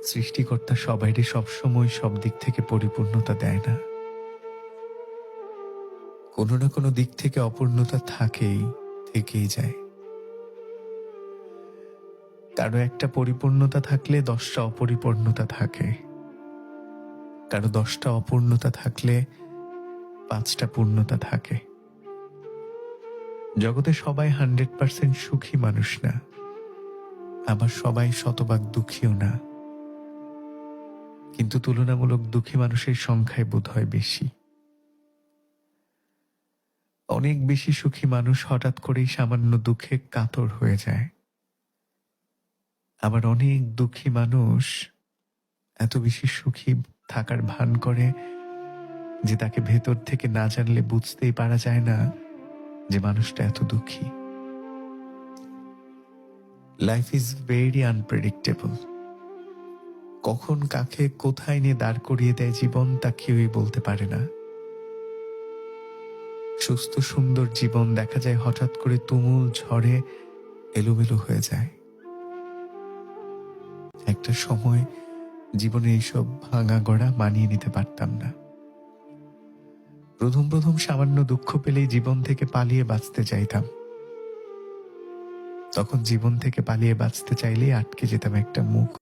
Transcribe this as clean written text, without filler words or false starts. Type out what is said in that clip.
সৃষ্টিকর্তা সবাইকে সবসময় সব দিক থেকে পরিপূর্ণতা দেয় না। কোনো না কোনো দিক থেকে অপূর্ণতা থেকেই যায়। কারো একটা পরিপূর্ণতা থাকলে 10টা অপরিপূর্ণতা থাকে, কারো 10টা অপূর্ণতা থাকলে 5টা পূর্ণতা থাকে। জগতে সবাই 100% সুখী মানুষ না, আবার সবাই শতভাগ দুঃখীও না, কিন্তু তুলনামূলক দুঃখী মানুষের সংখ্যায় বোধহয় বেশি। অনেক বেশি সুখী মানুষ হঠাৎ করেই সামান্য দুঃখে কাতর হয়ে যায়, আবার অনেক দুঃখী মানুষ এত বেশি সুখী থাকার ভান করে যে তাকে ভেতর থেকে না জানলে বুঝতেই পারা যায় না যে মানুষটা এত দুঃখী। Life is very unpredictable. কখন কাকে কোথায় নিয়ে দাঁড় করিয়ে দেয় জীবন তা কেউই বলতে পারে না। সুস্থ সুন্দর জীবন দেখা যায় হঠাৎ করে তুমুল ঝড়ে এলোমেলো হয়ে যায়। একটা সময় জীবনে এইসব ভাঙা গড়া মানিয়ে নিতে পারতাম না। প্রথম প্রথম সামান্য দুঃখ পেলেই জীবন থেকে পালিয়ে বাঁচতে চাইতাম। তখন জীবন থেকে পালিয়ে বাঁচতে চাইলেই আটকে যেতাম একটা মুখ